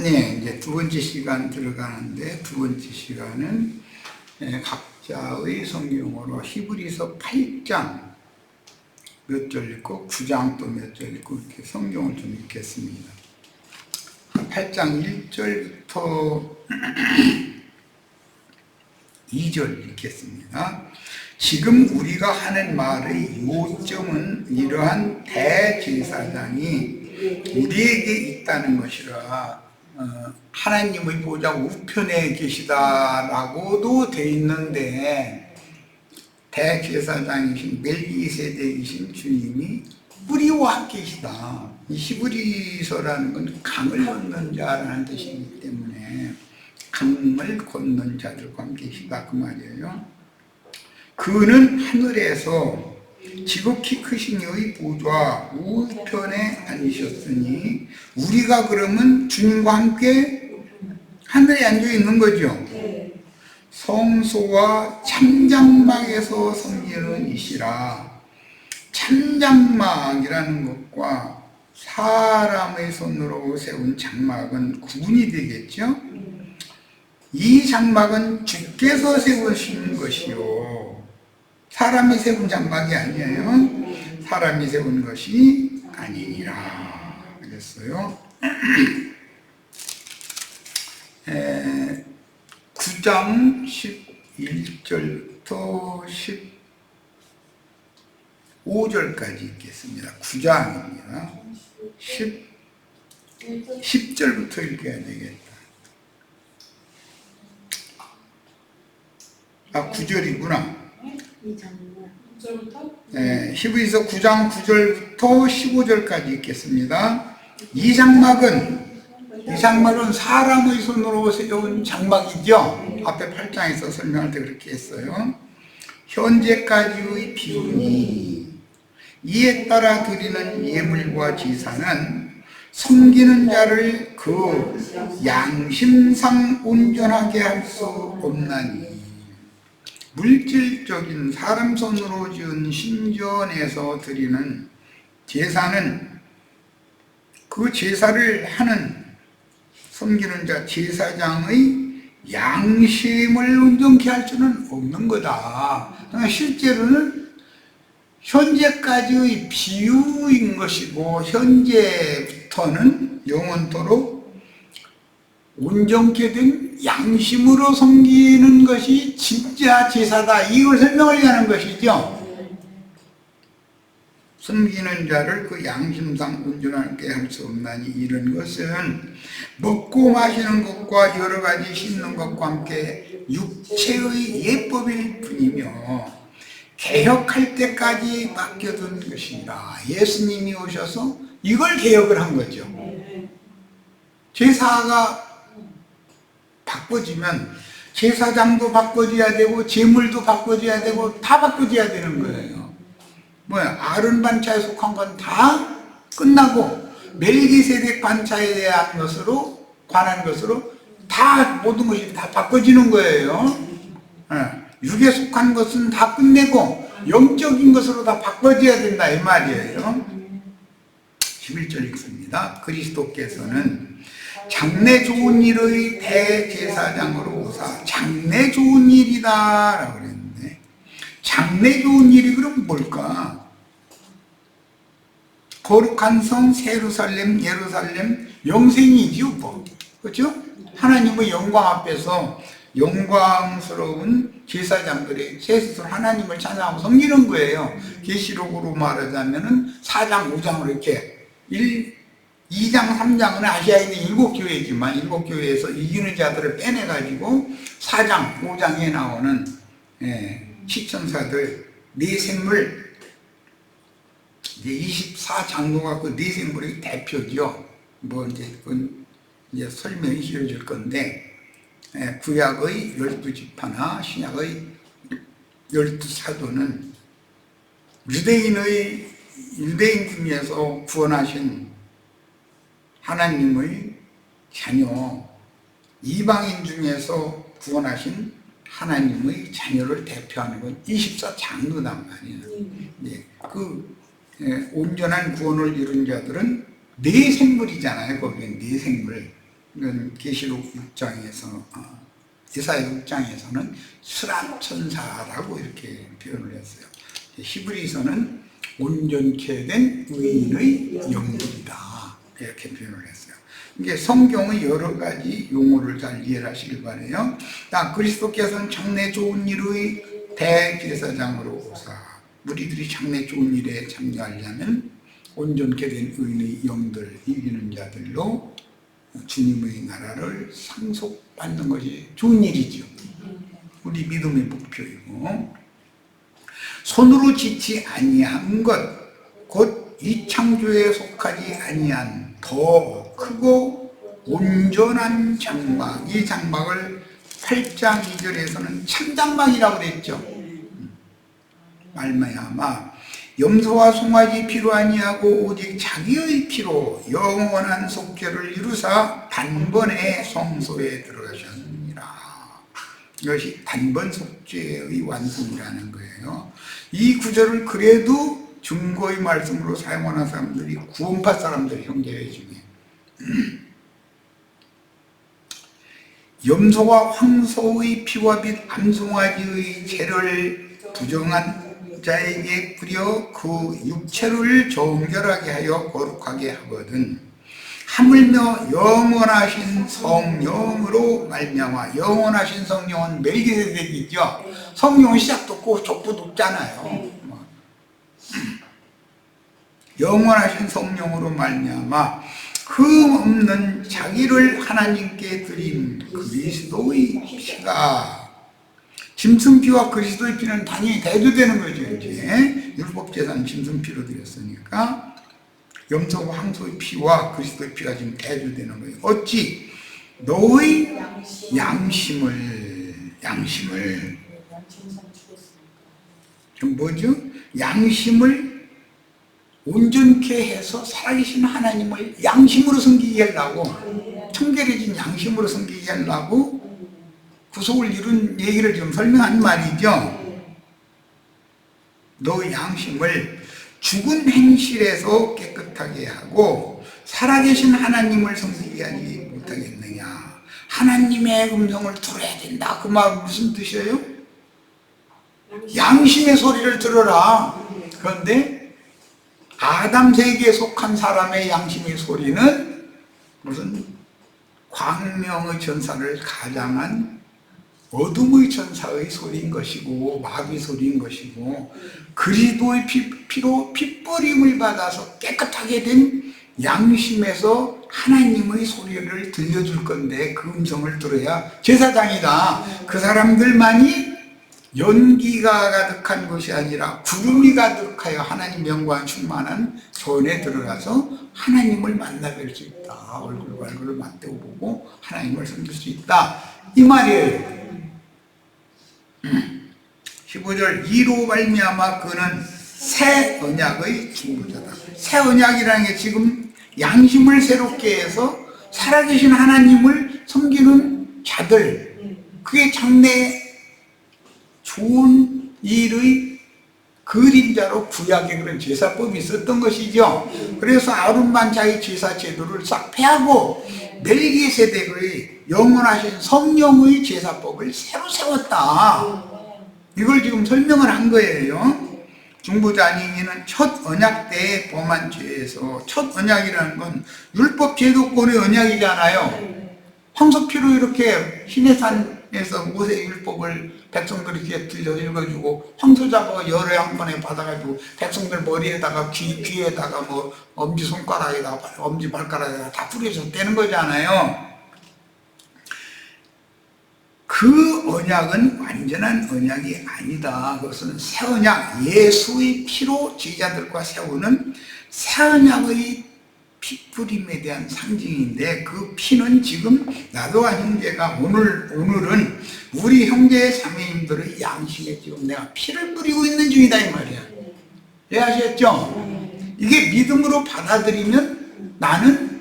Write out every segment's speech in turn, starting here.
네, 이제 두 번째 시간 들어가는데, 두 번째 시간은 각자의 성경으로 히브리서 8장 몇 절 읽고 9장 또 몇 절 읽고 이렇게 성경을 좀 읽겠습니다. 8장 1절부터 2절 읽겠습니다. 지금 우리가 하는 말의 요점은 이러한 대제사장이 우리에게 있다는 것이라. 하나님의 보좌 우편에 계시다라고도 돼 있는데, 대제사장이신 멜기세덱이신 주님이 우리와 함께 계시다. 이 히브리서라는 건 강을 건넌 자라는 뜻이기 때문에 강을 건넌 자들과 함께 계시다 그 말이에요. 그는 하늘에서 지극히 크신 이의 보좌 우편에 앉으셨으니, 우리가 그러면 주님과 함께 하늘에 앉아 있는 거죠. 성소와 참장막에서 섬기는 이시라. 참장막이라는 것과 사람의 손으로 세운 장막은 구분이 되겠죠. 이 장막은 주께서 세우신 것이요, 사람이 세운 장막이 아니에요. 사람이 세운 것이 아니니라 그랬어요. 9장 11절부터 15절까지 읽겠습니다. 9장입니다. 10절부터 읽어야 되겠다. 9절이구나. 히브리서 9장 9절부터 15절까지 읽겠습니다. 이 장막은 사람의 손으로 세운 장막이죠. 앞에 8장에서 설명할 때 그렇게 했어요. 현재까지의 비운이, 이에 따라 드리는 예물과 제사는 섬기는 자를 그 양심상 온전하게 할 수 없나니, 물질적인 사람 손으로 지은 신전에서 드리는 제사는 그 제사를 하는 섬기는 자 제사장의 양심을 온전케 할 수는 없는 거다. 실제로는 현재까지의 비유인 것이고, 현재부터는 영원토록 온전케 된 양심으로 섬기는 것이 진짜 제사다, 이걸 설명하려고 하는 것이죠. 섬기는 자를 그 양심상 온전하게 할 수 없나니, 이런 것은 먹고 마시는 것과 여러 가지 씻는 것과 함께 육체의 예법일 뿐이며 개혁할 때까지 맡겨둔 것이니라. 예수님이 오셔서 이걸 개혁을 한 거죠. 제사가 바꿔지면 제사장도 바꿔져야 되고 제물도 바꿔져야 되고 다 바꿔져야 되는 거예요. 아론 반차에 속한 건 다 끝나고 멜기세덱 반차에 대한 것으로 관한 것으로 다 모든 것이 다 바꿔지는 거예요. 육에 속한 것은 다 끝내고 영적인 것으로 다 바꿔져야 된다 이 말이에요. 11절 읽습니다. 그리스도께서는 장래 좋은 일의 대제사장으로 오사, 장래 좋은 일이다 라고 그랬는데, 장래 좋은 일이 그럼 뭘까? 거룩한 성 예루살렘 영생이지요, 뭐. 그렇죠? 하나님의 영광 앞에서 영광스러운 제사장들이 새 스스로 하나님을 찬양하고 섬기는 거예요. 계시록으로 말하자면은 4장 5장으로 이렇게 2장 3장은 아시아에 있는 7교회지만 7교회에서 이기는 자들을 빼내가지고 4장 5장에 나오는 시천사들 네 생물, 이제 24장로가 그 네 생물의 대표죠. 이제 설명이 길어질 건데, 구약의 12지파나 신약의 12사도는 유대인 중에서 구원하신 하나님의 자녀, 이방인 중에서 구원하신 하나님의 자녀를 대표하는 건 24장로단 말이에요. 온전한 구원을 이룬 자들은 네 생물이잖아요. 거기에 네 생물. 이건 계시록 6장에서 이사야 6장에서는 수락천사라고 이렇게 표현을 했어요. 히브리서는 온전케 된 의인의 영들이다 이렇게 표현을 했어요. 이게 성경의 여러 가지 용어를 잘 이해하시길 바라요. 그리스도께서는 장래 좋은 일의 대제사장으로 오사 우리들이 장래 좋은 일에 참여하려면 온전케 된 의인의 영들 이기는 자들로 주님의 나라를 상속받는 것이 좋은 일이죠. 우리 믿음의 목표이고 손으로 짓지 아니한 것 곧 이 창조에 속하지 아니한 더 크고 온전한 장막 이 장막을 8장 2절에서는 참장막이라고 그랬죠. 말미암아 염소와 송아지 피로 아니하고 오직 자기의 피로 영원한 속죄를 이루사 단번에 성소에 들어가셨느니라. 이것이 단번 속죄의 완성이라는 거예요. 이 구절을 그래도 증거의 말씀으로 사용하는 사람들이 구원파 사람들 형제 중에 염소와 황소의 피와 및 암송아지의 죄를 부정한 자에게 뿌려 그 육체를 정결하게 하여 거룩하게 하거든 하물며 영원하신 성령으로 말미암아 영원하신 성령은 멜기세덱이죠. 성령은 시작도 없고 족보도 없잖아요. 영원하신 성령으로 말미암아 흠없는 자기를 하나님께 드린 그리스도의 피가 짐승피와 그리스도의 피는 당연히 대조되는 거죠. 이제 율법제사는 짐승피로 드렸으니까 염소와 황소의 피와 그리스도의 피가 지금 대조되는 거예요. 어찌 너의 양심을 좀 뭐죠? 양심을 온전케 해서 살아계신 하나님을 양심으로 섬기게 하려고 청결해진 양심으로 섬기게 하려고 구속을 이룬 얘기를 좀 설명한 말이죠. 너 양심을 죽은 행실에서 깨끗하게 하고 살아계신 하나님을 섬기게 하지 못하겠느냐. 하나님의 음성을 들어야 된다. 그 말 무슨 뜻이에요? 양심의 소리를 들어라. 그런데 아담 세계에 속한 사람의 양심의 소리는 무슨 광명의 전사를 가장한 어둠의 전사의 소리인 것이고 마귀 소리인 것이고 그리스도의 피로 핏버림을 받아서 깨끗하게 된 양심에서 하나님의 소리를 들려줄 건데 그 음성을 들어야 제사장이다. 그 사람들만이 연기가 가득한 것이 아니라 구름이 가득하여 하나님 영광 충만한 전에 들어가서 하나님을 만나뵐 수 있다. 얼굴과 얼굴을 맞대고 보고 하나님을 섬길 수 있다. 이 말이에요. 15절 이로 말미암아 그는 새 언약의 중보자다. 새 언약이라는 게 지금 양심을 새롭게 해서 살아계신 하나님을 섬기는 자들 그게 장래 좋은 일의 그림자로 구약에 그런 제사법이 있었던 것이죠. 그래서 아론 반차의 제사 제도를 싹 폐하고 멜기세덱의 영원하신 성령의 제사법을 새로 세웠다. 이걸 지금 설명을 한 거예요. 중보자님이는 첫 언약 때에 범한 죄에서 첫 언약이라는 건 율법 제도권의 언약이잖아요. 황소피로 이렇게 시내산에서 모세 율법을 백성들에게 들려 읽어주고 황소 잡아 열에 한 번에 받아가지고 백성들 머리에다가 귀에다가 뭐 엄지손가락에다가 엄지발가락에다가 다 뿌려서 떼는 거잖아요. 그 언약은 완전한 언약이 아니다. 그것은 새 언약, 예수의 피로 제자들과 세우는 새 언약의 피뿌림에 대한 상징인데 그 피는 지금 나도와 형제가 오늘은 우리 형제 자매님들의 양심에 지금 내가 피를 뿌리고 있는 중이다 이 말이야. 이해하셨죠? 이게 믿음으로 받아들이면 나는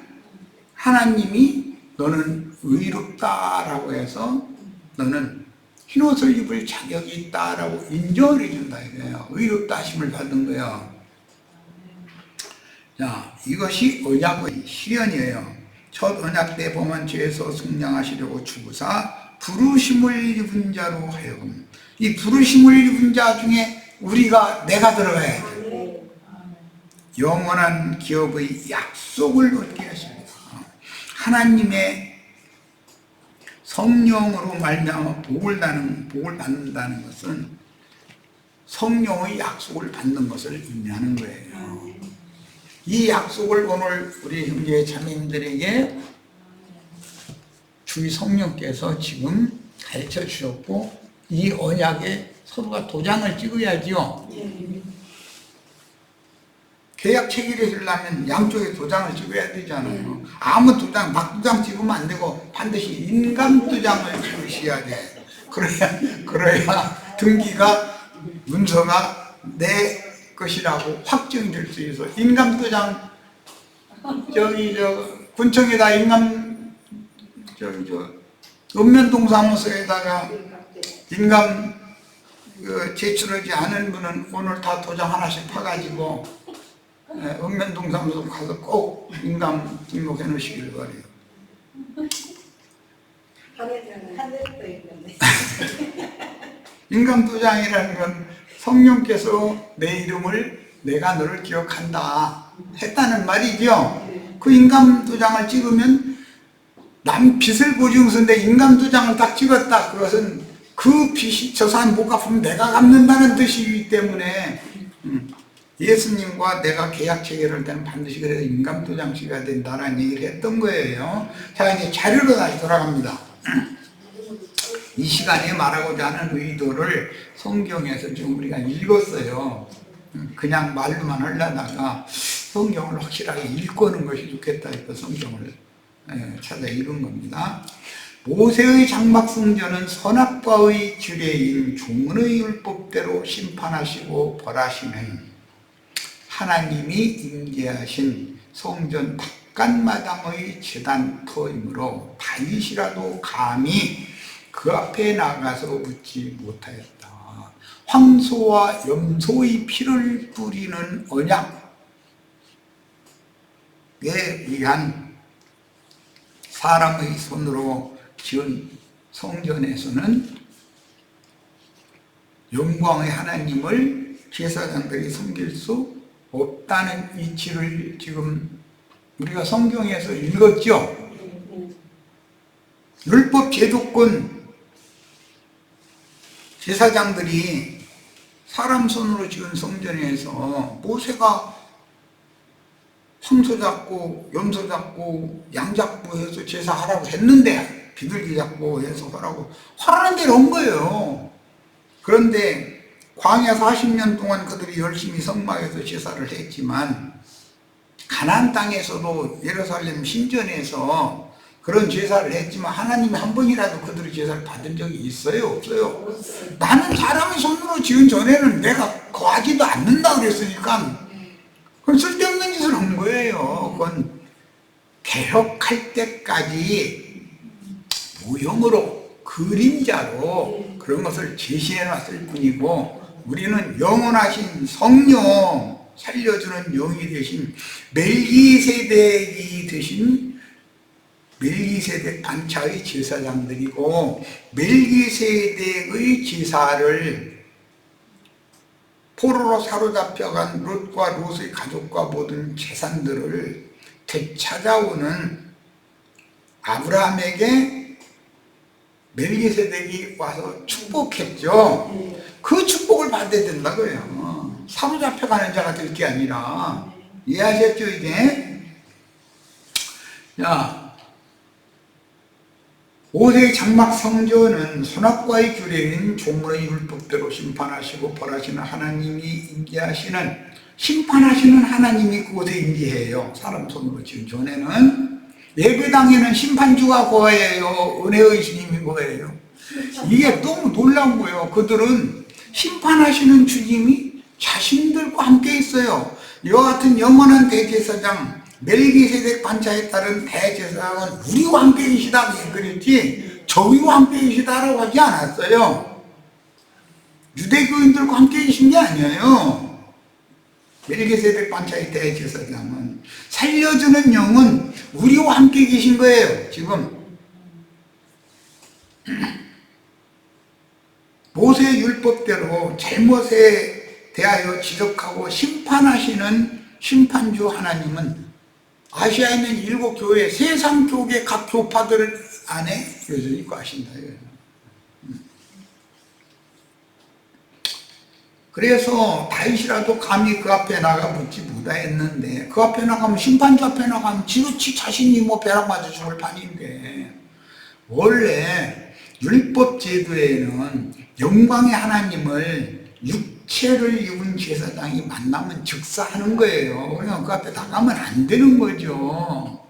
하나님이 너는 의롭다라고 해서 너는 흰옷을 입을 자격이 있다라고 인정을 해준다 이거예요. 의롭다 하심을 받은 거예요. 자, 이것이 언약의 실현이에요. 첫 언약 때 범한 죄에서 승량하시려고 주구사 부르심을 입은 자로 하여금, 이 부르심을 입은 자 중에 내가 들어가야 돼요. 영원한 기업의 약속을 얻게 하십니다. 하나님의 성령으로 말미암아 복을 받는다는 것은 성령의 약속을 받는 것을 의미하는 거예요. 이 약속을 오늘 우리 형제 자매님들에게 주의 성령께서 지금 가르쳐 주셨고, 이 언약에 서로가 도장을 찍어야지요. 계약 체결해주려면 양쪽에 도장을 찍어야 되잖아요. 아무 도장, 막도장 찍으면 안 되고 반드시 인감 도장을 찍으셔야 돼. 그래야 등기가, 문서가 내 것이라고 확정이 될 수 있어. 인감 도장, 군청에다 읍면동사무소에다가 인감 제출하지 않은 분은 오늘 다 도장 하나씩 파가지고 읍면동사무소 가서 꼭 인감 등록해 놓으시길 바래요. 하늘도 있는데. 인감 도장이라는 건 성령께서 내 이름을, 내가 너를 기억한다 했다는 말이죠. 그 인감 도장을 찍으면 남 빚을 보증서인데 인감 도장을 딱 찍었다. 그것은 그 빚이 저 사람 못 갚으면 내가 갚는다는 뜻이기 때문에 예수님과 내가 계약 체결할 때는 반드시 그래서 인감 도장 찍어야 된다라는 얘기를 했던 거예요. 자, 이제 자료로 다시 돌아갑니다. 이 시간에 말하고자 하는 의도를 성경에서 좀 우리가 읽었어요. 그냥 말로만 하려다가 성경을 확실하게 읽고는 것이 좋겠다 해서 성경을 찾아 읽은 겁니다. 모세의 장막 성전은 선악과의 규례인 종의 율법대로 심판하시고 벌하시는 하나님이 임재하신 성전 바깥마당의 제단터이므로 다윗이라도 감히 그 앞에 나가서 묻지 못하였다. 황소와 염소의 피를 뿌리는 언약에 의한 사람의 손으로 지은 성전에서는 영광의 하나님을 제사장들이 섬길 수 없다는 이치를 지금 우리가 성경에서 읽었죠. 율법 제도권 제사장들이 사람 손으로 지은 성전에서 모세가 황소 잡고 염소 잡고 양 잡고 해서 제사하라고 했는데, 비둘기 잡고 해서 하라는 대로 온 거예요. 그런데 광야 40년 동안 그들이 열심히 성막에서 제사를 했지만 가나안 땅에서도 예루살렘 신전에서 그런 제사를 했지만 하나님이 한 번이라도 그들의 제사를 받은 적이 있어요? 없어요? 나는 사람의 손으로 지은 전에는 내가 거하지도 않는다 그랬으니까 그건 쓸데없는 짓을 한 거예요. 그건 개혁할 때까지 무형으로 그림자로 그런 것을 제시해 놨을 뿐이고, 우리는 영원하신 성령, 살려주는 영이 되신 멜기세덱이 되신 멜기세덱 반차의 제사장들이고, 멜기세덱의 제사를 포로로 사로잡혀간 롯과 롯의 가족과 모든 재산들을 되찾아오는 아브라함에게 멜기세덱이 와서 축복했죠. 그 축복을 받아야 된다고요. 사로잡혀가는 자가 될 게 아니라. 이해하셨죠 이제? 자, 모세의 장막 성전은 선악과의 규례인 종문의 율법대로 심판하시고 벌하시는 하나님이 임재하시는, 심판하시는 하나님이 그곳에 임재해요. 사람 손으로 지은 전에는. 예배당에는 심판주가 거해요, 은혜의 주님이 거해요. 이게 너무 놀라운 거예요. 그들은 심판하시는 주님이 자신들과 함께 있어요. 이와 같은 영원한 대제사장 멜기세덱 반차에 따른 대제사장은 우리와 함께 계시다 그랬지 저희와 함께 계시다라고 하지 않았어요. 유대교인들과 함께 계신 게 아니에요. 멜기세덱 반차의 대제사장은 살려주는 영은 우리와 함께 계신 거예요. 지금 모세 율법대로 잘못에 대하여 지적하고 심판하시는 심판주 하나님은 아시아에 있는 7 교회, 세상 교계 각 교파들 안에 여전히 거하신다. 그래서 다윗이라도 감히 그 앞에 나가 묻지 못하였는데, 그 앞에 나가면, 심판주 앞에 나가면 지루치 자신이 뭐 벼락 맞아 죽을 판인데, 원래 율법 제도에는 영광의 하나님을 육체를 입은 제사장이 만나면 즉사하는 거예요. 그러니까 그 앞에 나가면 안 되는 거죠.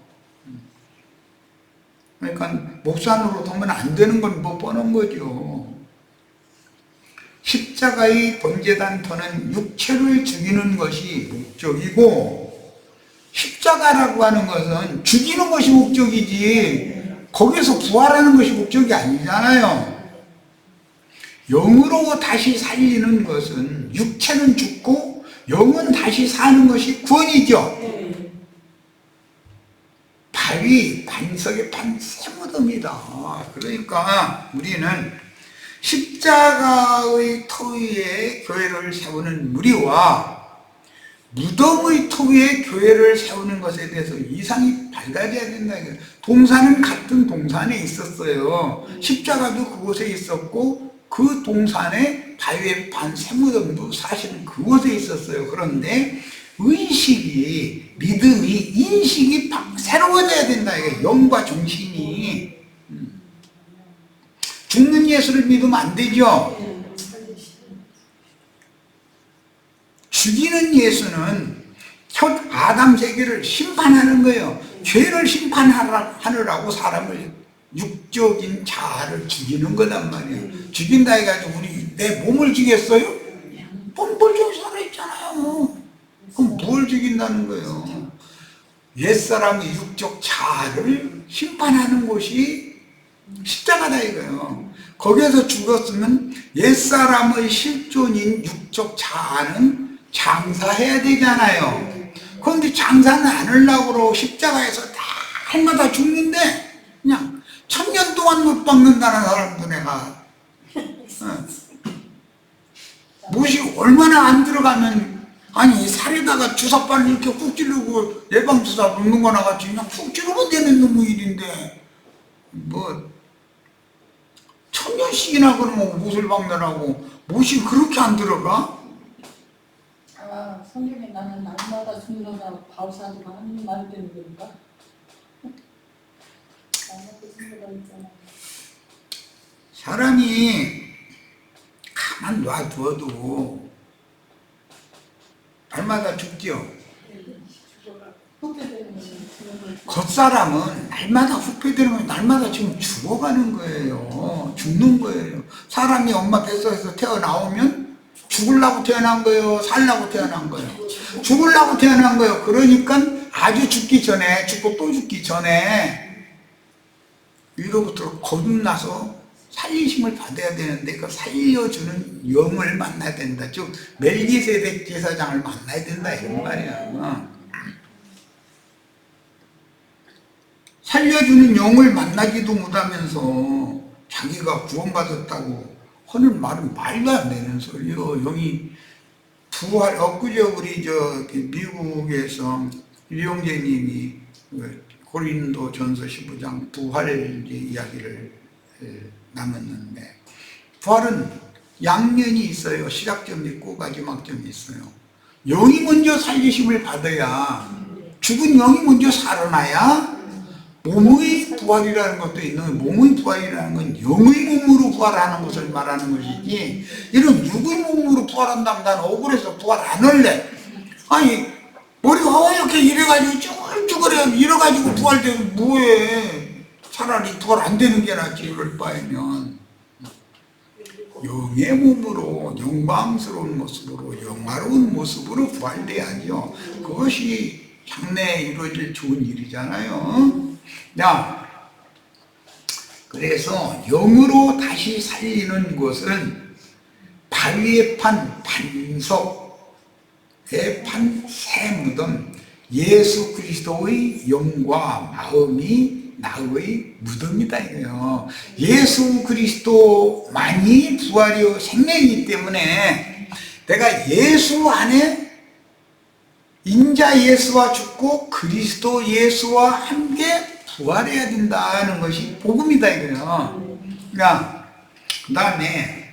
그러니까 목산으로 두면 안 되는 건 뭐 뻔한 거죠. 십자가의 번제단터는 육체를 죽이는 것이 목적이고, 십자가라고 하는 것은 죽이는 것이 목적이지 거기서 부활하는 것이 목적이 아니잖아요. 영으로 다시 살리는 것은, 육체는 죽고 영은 다시 사는 것이 구원이죠. 바위 반석에 판 쇠무덤이다. 그러니까 우리는 십자가의 터 위에 교회를 세우는 무리와 무덤의 터 위에 교회를 세우는 것에 대해서 이상이 밝아져야 된다. 동산은 같은 동산에 있었어요. 십자가도 그곳에 있었고, 그 동산에 바위에 판 쇠무덤도 사실은 그곳에 있었어요. 그런데 의식이, 믿음이, 인식이 새로워져야 된다. 영과 정신이. 죽는 예수를 믿으면 안 되죠. 죽이는 예수는 첫 아담 세계를 심판하는 거예요. 죄를 심판하느라고 사람을, 육적인 자아를 죽이는 거란 말이에요. 죽인다 해가지고 우리 내 몸을 죽였어요? 뭘 죽여 살아있잖아요. 그럼 뭘 죽인다는 거예요? 옛사람의 육적 자아를 심판하는 곳이 십자가다 이거예요. 거기에서 죽었으면 옛사람의 실존인 육적 자아는 장사해야 되잖아요. 그런데 장사는 안 하려고 십자가에서 날마다 죽는데, 그냥 1000년 동안 못 박는다는 사람도 내가 못이 얼마나 안 들어가면, 아니 살에다가 주사바를 이렇게 훅 찌르고 예방주사 놓는 거나 같이 그냥 훅 찌르면 되는 놈의 일인데, 뭐 1000년씩이나 그러면 못을 박느라고 못이 그렇게 안 들어가? 아, 성경에 나는 날마다 죽는다고 바우사도가 하는 말이 되는 건가? 날마다 죽는다고 있잖아. 사람이 가만 놔두어도 날마다 죽지요. 겉사람은 날마다 후패되는 거예요. 날마다 지금 죽어가는 거예요. 죽는 거예요. 사람이 엄마 뱃속에서 태어나오면 죽으려고 태어난 거예요? 살려고 태어난 거예요? 죽으려고 태어난 거예요. 그러니까 아주 죽기 전에, 죽고 또 죽기 전에 위로부터 거듭나서 살리심을 받아야 되는데, 그 살려주는 영을 만나야 된다. 즉 멜기세덱 제사장을 만나야 된다 이런 말이야. 살려주는 영을 만나지도 못하면서 자기가 구원받았다고 하는 말은 말도 안 되는 소리요. 영이 부활, 엊그제 우리 미국에서 유영재님이 고린도 전서 15장 부활 이야기를 나눴는데, 부활은 양면이 있어요. 시작점이 있고 마지막점이 있어요. 영이 먼저 살리심을 받아야, 죽은 영이 먼저 살아나야 몸의 부활이라는 것도 있는, 몸의 부활이라는 건 영의 몸으로 부활하는 것을 말하는 것이지, 이런 육의 몸으로 부활한다면 난 억울해서 부활 안 할래. 아니 머리가 허옇게 이래가지고 쭈글쭈글해 이래가지고 부활되면 뭐해. 차라리 부활 안 되는 게 낫지. 이럴 바에면 영의 몸으로, 영광스러운 모습으로, 영화로운 모습으로 부활돼야죠. 그것이 장래에 이루어질 좋은 일이잖아요. 야, 그래서 영으로 다시 살리는 것은 바위에 판 반석에 판 새 무덤, 예수 그리스도의 영과 마음이 나의 무덤이다 이거요. 예수 그리스도만이 부활이요 생명이기 때문에 내가 예수 안에 인자 예수와 죽고 그리스도 예수와 함께 부활해야 된다는 것이 복음이다 이거요. 그러니까 그 다음에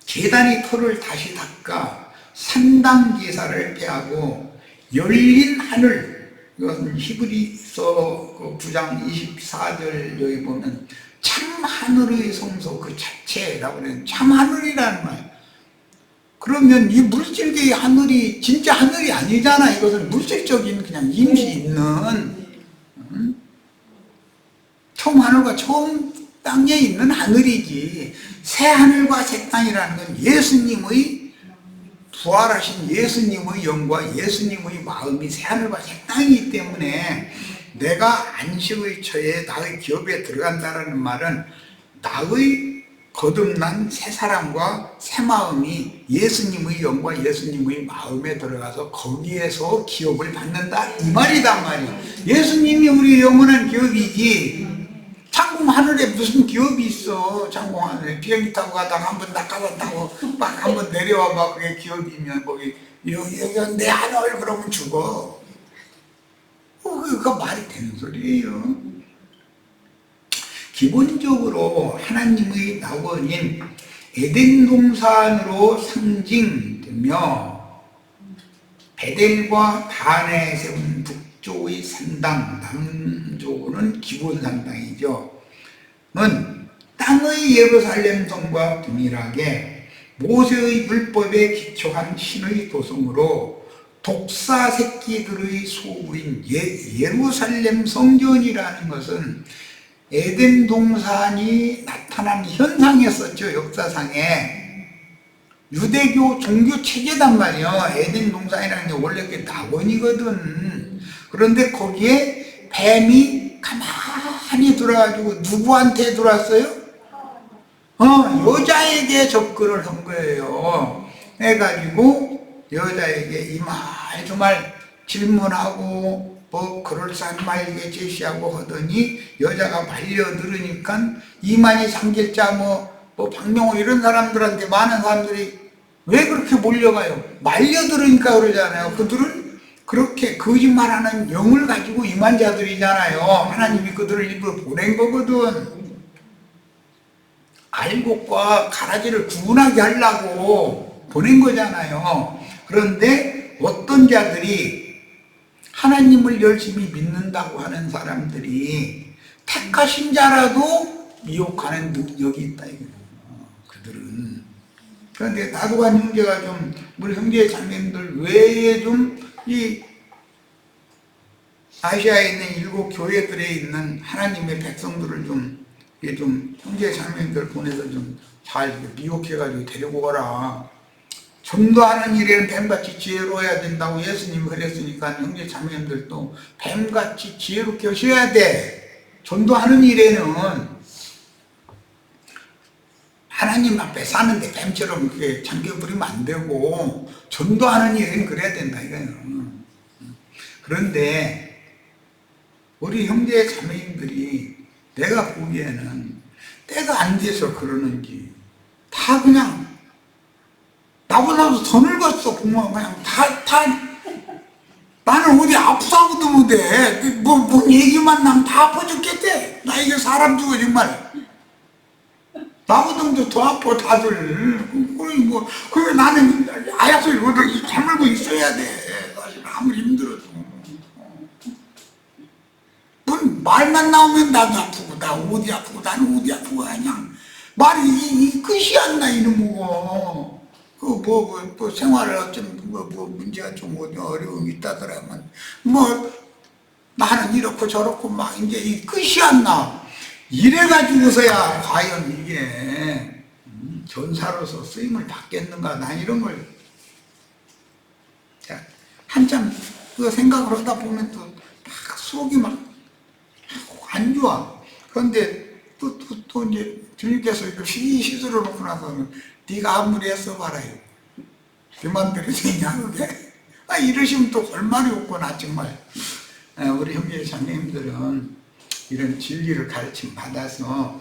제단의 털을 다시 닦아 산당 제사를 폐하고 열린 하늘, 이것은 히브리서 9장 24절 여기 보면 참 하늘의 성소 그 자체라고 그래요. 참 하늘이라는 말. 그러면 이 물질계의 하늘이 진짜 하늘이 아니잖아. 이것은 물질적인 그냥 임시 있는 처음 하늘과 처음 땅에 있는 하늘이지. 새 하늘과 새 땅이라는 건 예수님의 부활하신 예수님의 영과 예수님의 마음이 새 하늘과 새 땅이기 때문에 내가 안식의 처에 나의 기업에 들어간다는 말은 나의 거듭난 새 사람과 새 마음이 예수님의 영과 예수님의 마음에 들어가서 거기에서 기업을 받는다 이 말이단 말이에요. 예수님이 우리 영원한 기업이지 창공 하늘에 무슨 기업이 있어. 창공 하늘에 비행기 타고 가다가 한번 낙하산타고 막 한번 내려와봐. 그게 기업이면 거기 여기 내 하늘 그러면 죽어. 그거 말이 되는 소리예요. 기본적으로 하나님의 낙원인 에덴 동산으로 상징되며 베델과 단에 세운 북쪽의 산당, 남쪽은 기본 산당이죠. 는 땅의 예루살렘 성과 동일하게 모세의 율법에 기초한 신의 도성으로 독사 새끼들의 소굴인 예루살렘 성전이라는 것은 에덴 동산이 나타난 현상이었었죠. 역사상에 유대교 종교 체제단 말이에요. 에덴 동산이라는 게 원래 그게 낙원이거든. 그런데 거기에 뱀이 가만히 들어가지고 누구한테 들어왔어요? 여자에게 접근을 한 거예요. 해가지고 여자에게 이 말 저 말 질문하고 뭐 그럴싸한 말 이게 제시하고 하더니 여자가 말려들으니까 이만희 상길자 뭐 박명호 이런 사람들한테 많은 사람들이 왜 그렇게 몰려가요? 말려들으니까 그러잖아요. 그들은 그렇게 거짓말하는 영을 가지고 임한 자들이잖아요. 하나님이 그들을 일부러 보낸 거거든. 알곡과 가라지를 구분하게 하려고 보낸 거잖아요. 그런데 어떤 자들이 하나님을 열심히 믿는다고 하는 사람들이 택하신 자라도 미혹하는 능력이 있다 이거예요. 그들은. 그런데 나도한 형제가 좀 우리 형제 자매들 외에 좀 이 아시아에 있는 7 교회들에 있는 하나님의 백성들을 좀 형제 자매들 보내서 좀 잘 미혹해가지고 데리고 가라. 전도하는 일에는 뱀같이 지혜로워야 된다고 예수님이 그랬으니까 형제 자매님들도 뱀같이 지혜롭게 하셔야 돼. 전도하는 일에는 하나님 앞에 사는데 뱀처럼 그렇게 잠겨버리면 안 되고 전도하는 일에는 그래야 된다 이거예요. 그런데 우리 형제 자매님들이 내가 보기에는 때가 안 돼서 그러는지 다 그냥 나보다도 더 늙었어. 보면 그냥 다 나는 어디 아프다고도 못해. 뭔 얘기만 나면 다 아파 죽겠대. 나 이게 사람 죽어 정말. 나보다도 더 아파 다들. 그래 나는 아야서 이거를 다물고 있어야 돼. 아무리 힘들어도. 뭔 말만 나오면 나도 아프고 나 어디 아프고 나는 어디 아프고 그냥 말이 이 끝이 안 나 이놈의 뭐 생활을 어쩌면 뭐 문제가 좀 어려움이 있다더라면 나는 이렇고 저렇고 막 이제 이 끝이 안 나. 이래가지고서야 과연 이게 전사로서 쓰임을 받겠는가. 난 이런 걸 한참 그 생각을 하다 보면 또 막 속이 막 안 좋아. 그런데 또 이제 주님께서 이걸 시스루 놓고 나서는 네가 아무리 애써 봐라요. 네 맘대로 되냐 그게? 이러시면 또 할 말이 없구나 정말. 우리 형제 자매님들은 이런 진리를 가르침 받아서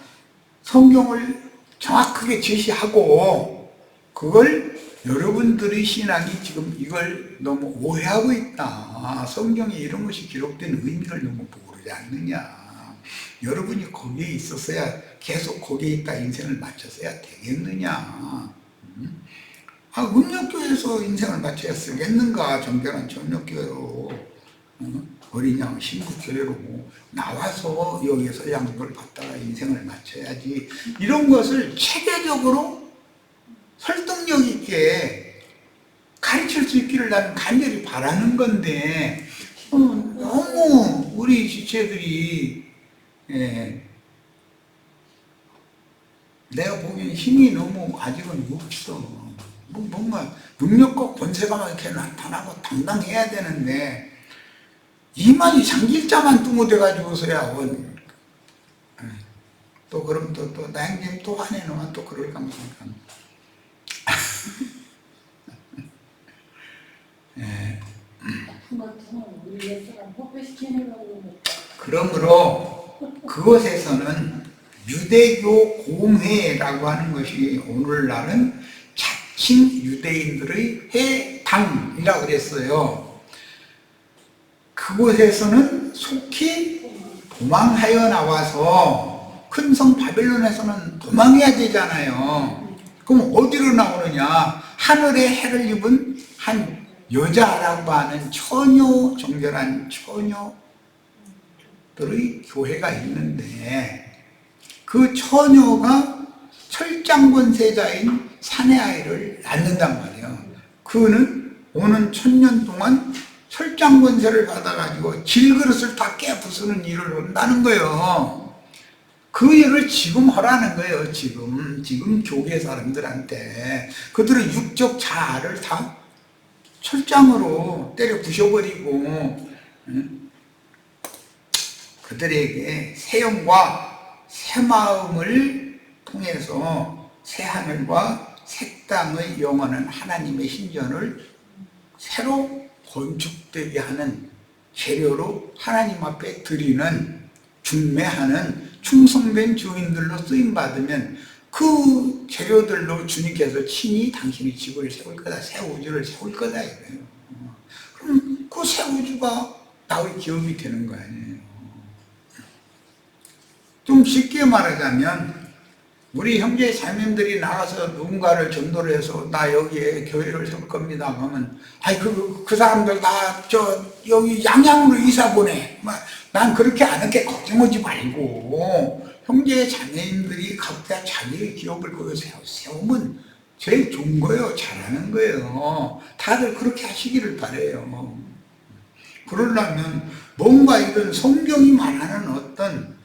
성경을 정확하게 제시하고 그걸 여러분들의 신앙이 지금 이걸 너무 오해하고 있다. 성경에 이런 것이 기록된 의미를 너무 모르지 않느냐. 여러분이 거기에 있었어야 계속 거기에 있다 인생을 마쳤어야 되겠느냐. 음력교회에서 인생을 마쳐야 쓰겠는가. 정결한 정력교회로 어린 양 신부교회로 나와서 여기서 양육을 받다가 인생을 마쳐야지. 이런 것을 체계적으로 설득력 있게 가르칠 수 있기를 나는 간절히 바라는 건데 너무 우리 지체들이 내가 보기엔 힘이 너무 아직은 없어. 뭔가 능력과 권세가 막 이렇게 나타나고 당당해야 되는데 이만희 장길자만 뚱어대가지고서야 또 그럼 또 나행님 또 화내놓아 또 그럴까 말까. 그러므로 그곳에서는 유대교 공회라고 하는 것이 오늘날은 자칭 유대인들의 회당이라고 그랬어요. 그곳에서는 속히 도망하여 나와서 큰 성 바벨론에서는 도망해야 되잖아요. 그럼 어디로 나오느냐? 하늘의 해를 입은 한 여자라고 하는 처녀, 정결한 처녀들의 교회가 있는데 그 처녀가 철장권세자인 사내 아이를 낳는단 말이에요. 그는 오는 1000년 동안 철장권세를 받아가지고 질그릇을 다 깨부수는 일을 한다는 거예요. 그 일을 지금 하라는 거예요. 지금 교회 사람들한테 그들의 육적 자아를 다 철장으로 때려 부셔버리고 그들에게 새 영과 새 마음을 통해서 새 하늘과 새 땅의 영원한 하나님의 신전을 새로 건축되게 하는 재료로 하나님 앞에 드리는 중매하는 충성된 주인들로 쓰임받으면 그 재료들로 주님께서 친히 당신의 집을 세울 거다. 새 우주를 세울 거다 이거예요. 그럼 그 새 우주가 나의 기업이 되는 거 아니에요. 좀 쉽게 말하자면 우리 형제 자매님들이 나가서 누군가를 전도를 해서 나 여기에 교회를 세울 겁니다 하면 아이 그 사람들 나 여기 양양으로 이사 보내. 난 그렇게 안 할게. 걱정하지 말고 형제 자매님들이 각자 자기의 기업을 거기서 세우면 제일 좋은 거예요. 잘하는 거예요. 다들 그렇게 하시기를 바라요. 그러려면 뭔가 이런 성경이 말하는 어떤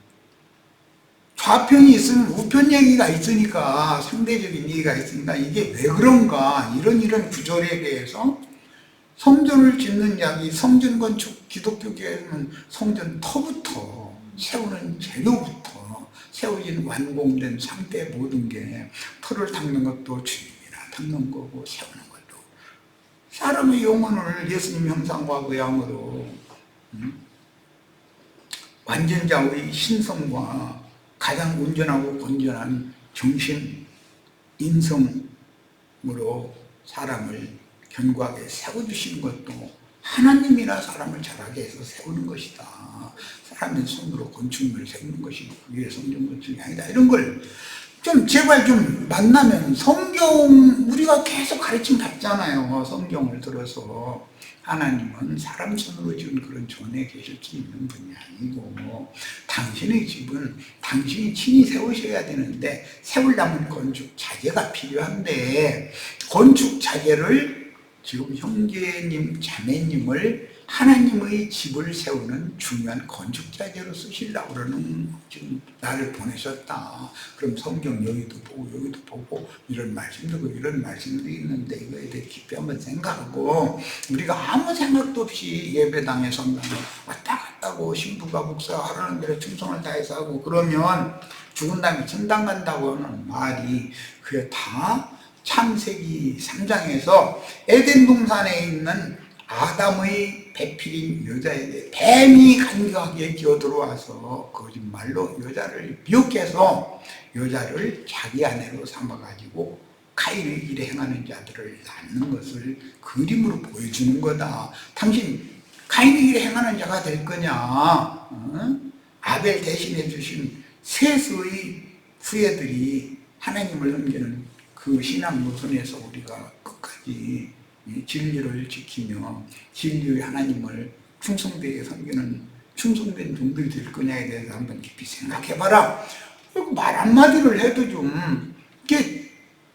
좌편이 있으면 우편 얘기가 있으니까 상대적인 얘기가 있으니까 이게 왜 그런가 이런 구절에 대해서 성전을 짓는 이야기, 성전 건축 기독교계에는 성전 터부터 세우는 재료부터 세워진 완공된 상태 모든 게 터를 닦는 것도 주님이나 닦는 거고 세우는 것도 사람의 영혼을 예수님 형상과 그 양으로 완전자의 신성과 가장 온전하고 건전한 정신, 인성으로 사람을 견고하게 세워주신 것도 하나님이나 사람을 자라게 해서 세우는 것이다. 사람의 손으로 건축물을 세우는 것이 그게 성경 건축이 아니다. 이런 걸 좀 제발 좀 만나면 성경 우리가 계속 가르침 받잖아요. 성경을 들어서 하나님은 사람 손으로 지은 그런 존에 계실 수 있는 분이 아니고 당신의 집은 당신이 친히 세우셔야 되는데 세우려면 건축 자재가 필요한데 건축 자재를 지금 형제님 자매님을 하나님의 집을 세우는 중요한 건축 자재로 쓰시려고 그러는 지금 나를 보내셨다. 그럼 성경 여기도 보고 이런 말씀도 있고 이런 말씀도 있는데 이거에 대해 깊이 한번 생각하고 우리가 아무 생각도 없이 예배당에 성당에 왔다 갔다고 신부가 목사가 하라는 대로 충성을 다해서 하고 그러면 죽은 다음에 천당 간다고 하는 말이 그게 다 창세기 3장에서 에덴 동산에 있는 아담의 배필인 여자에게 뱀이 간교하게 기어들어와서 거짓말로 여자를 미혹해서 여자를 자기 아내로 삼아가지고 가인의 일에 행하는 자들을 낳는 것을 그림으로 보여주는 거다. 당신 가인의 일에 행하는 자가 될 거냐? 아벨 대신해 주신 셋의 후예들이 하나님을 섬기는 그 신앙 노선에서 우리가 끝까지 진리를 지키며 진리의 하나님을 충성되게 섬기는 충성된 종들이 될 거냐에 대해서 한번 깊이 생각해봐라. 말 한마디를 해도 좀 이게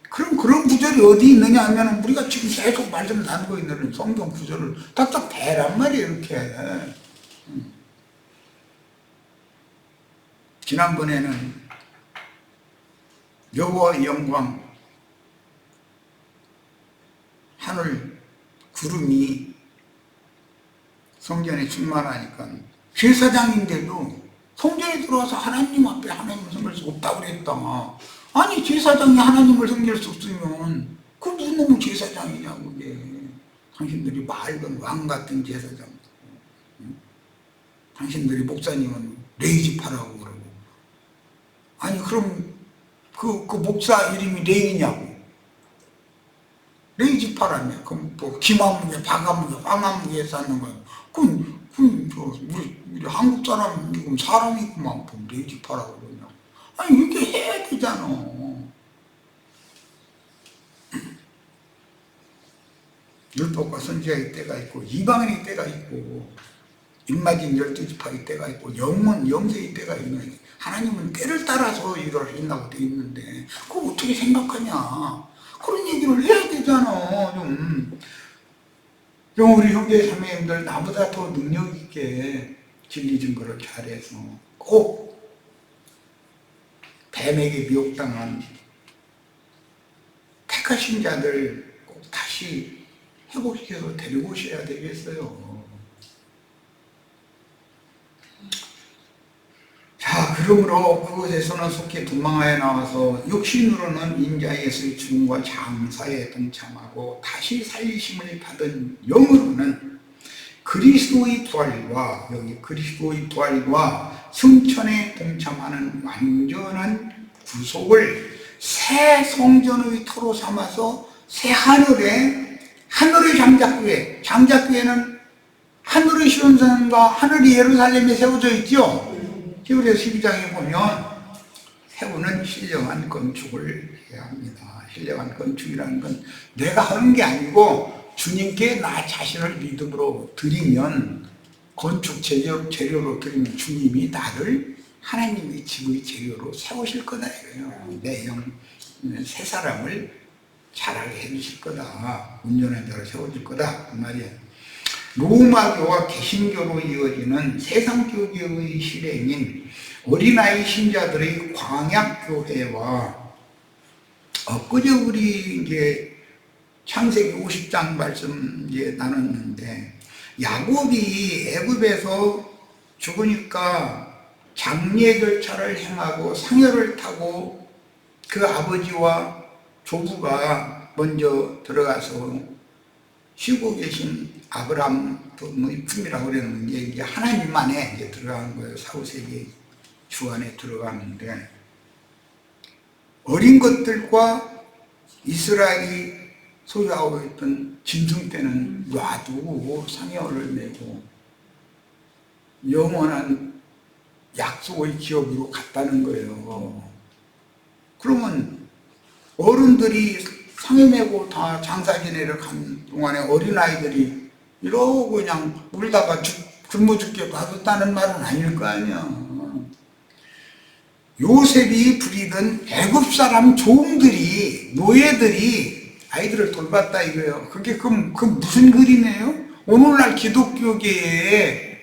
그럼 그런 구절이 어디 있느냐 하면 우리가 지금 계속 말씀 나누고 있는 성경 구절을 딱딱 대란 말이에요. 이렇게 지난번에는 여호와의 영광 하늘 구름이 성전에 충만하니까 제사장인데도 성전에 들어와서 하나님 앞에 하나님을 섬길 수 없다고 그랬다. 아니 제사장이 하나님을 섬길 수 없으면 그 무슨 놈의 제사장이냐고. 그게 당신들이 맑은 왕 같은 제사장, 당신들이 목사님은 레이지파라고 그러고. 아니 그럼 그 목사 이름이 레이냐고. 레이지파라며. 그럼 뭐 김한무게, 박한무게, 황한무게 쌓는 거야. 그럼 우리 한국 사람 지금 사람이 있구만. 그럼 레이지파라고 그러냐. 아니 이렇게 해야 되잖아. 율법과 선지자의 때가 있고 이방인의 때가 있고 입맞은 12지파의 때가 있고 영세의 때가 있는, 하나님은 때를 따라서 일을 하신다고 되어 있는데 그거 어떻게 생각하냐. 그런 얘기를 해야 되잖아. 좀 우리 형제 자매님들 나보다 더 능력 있게 진리 증거를 잘해서 꼭 뱀에게 미혹당한 택하신 자들 꼭 다시 회복시켜서 데리고 오셔야 되겠어요. 자, 그러므로 그곳에서는 속히 도망하여 나와서 육신으로는 인자에서의 죽음과 장사에 동참하고 다시 살리심을 받은 영으로는 그리스도의 부활과, 여기 그리스도의 부활과 승천에 동참하는 완전한 구속을 새 성전의 터로 삼아서 새 하늘의 장작교회는 하늘의 시온산과 하늘의 예루살렘에 세워져 있죠. 히브리서 12장에 보면 세우는 신령한 건축을 해야 합니다. 신령한 건축이라는 건 내가 하는 게 아니고 주님께 나 자신을 믿음으로 드리면, 건축 재료로 드리면 주님이 나를 하나님의 집의 재료로 세우실 거다 이거예요. 내 영 새 사람을 자라게 해주실 거다. 온전한 자로 세워줄 거다 그 말이에요. 로마교와 개신교로 이어지는 세상교계의 실행인 어린아이 신자들의 광약교회와 엊그제 우리 이제 창세기 50장 말씀 이제 나눴는데, 야곱이 애굽에서 죽으니까 장례 절차를 행하고 상여를 타고 그 아버지와 조부가 먼저 들어가서 쉬고 계신 아브라함의 품이라고 그랬는데 이게 하나님 안에 이제 들어간 거예요. 사후세계 주 안에 들어가는데, 어린 것들과 이스라엘이 소유하고 있던 짐승 때는 놔두고 상여를 내고 영원한 약속의 기업으로 갔다는 거예요. 그러면 어른들이 상여 내고 다 장사 지내러 간 동안에 어린아이들이 이러고 그냥 울다가 굶어 죽게 놔뒀다는 말은 아닐 거 아니야. 요셉이 부리던 애굽 사람 종들이, 노예들이 아이들을 돌봤다 이거예요. 그게 그 무슨 그림이에요? 오늘날 기독교계에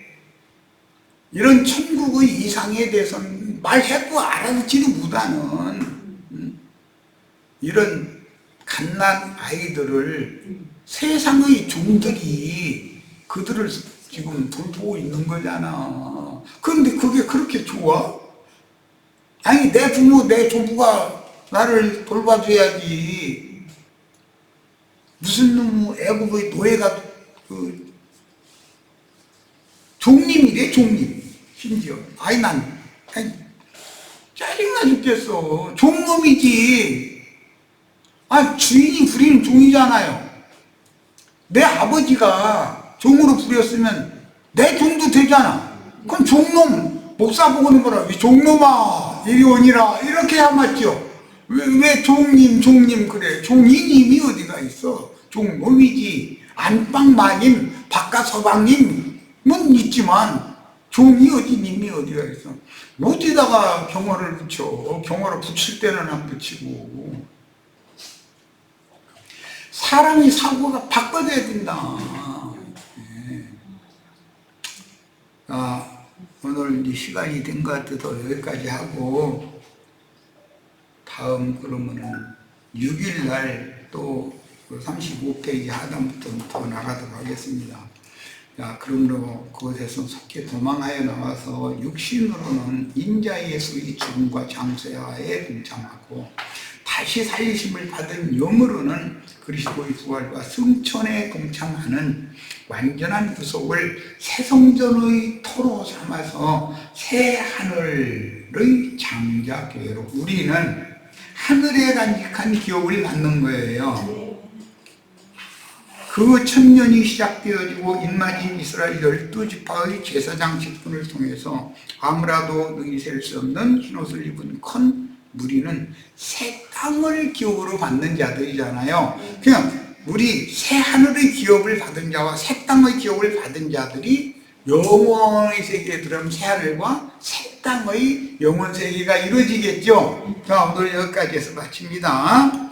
이런 천국의 이상에 대해서는 말해도 알아듣지도 못하는 이런 갓난 아이들을 세상의 종들이 그들을 지금 돌보고 있는 거잖아. 그런데 그게 그렇게 좋아? 아니 내 부모, 내 조부가 나를 돌봐줘야지. 무슨 놈의 애굽의 노예가 종님이래, 종님. 심지어. 아이, 짜증나 죽겠어. 종놈이지. 아, 주인이 부리는 종이잖아요. 내 아버지가 종으로 부렸으면 내 종도 되잖아. 그럼 종놈, 목사 보고는 뭐라, 종놈아, 이리 오니라. 이렇게 해야 맞죠? 왜 종님 그래? 종이님이 어디가 있어? 종놈이지. 안방마님, 바깥서방님은 있지만, 종이 어디, 님이 어디가 있어? 어디다가 경어를 붙여? 경어를 붙일 때는 안 붙이고. 사람이 사고가 바꿔져야 된다. 네. 오늘 이 시간이 된 것 같아서 여기까지 하고, 다음 그러면은 6일날 또 35페이지 하단부터 나가도록 하겠습니다. 자, 그러므로 그것에서 속히 도망하여 나와서 육신으로는 인자 예수의 죽음과 장세하에 동참하고 다시 살리심을 받은 영으로는 그리스도의 부활과 승천에 동참하는 완전한 구속을 새 성전의 터로 삼아서 새 하늘의 장자교회로 우리는 하늘에 간직한 기업을 받는 거예요. 그 천년이 시작되어지고 인마진 이스라엘 12지파의 제사장 직분을 통해서 아무라도 능히 셀 수 없는 흰옷을 입은 큰 무리는 새 땅을 기업으로 받는 자들이잖아요. 그냥 우리 새 하늘의 기업을 받은 자와 새 땅의 기업을 받은 자들이 영원의 세계에 들어가면 새 하늘과 새 땅의 영원 세계가 이루어지겠죠. 자, 오늘 여기까지 해서 마칩니다.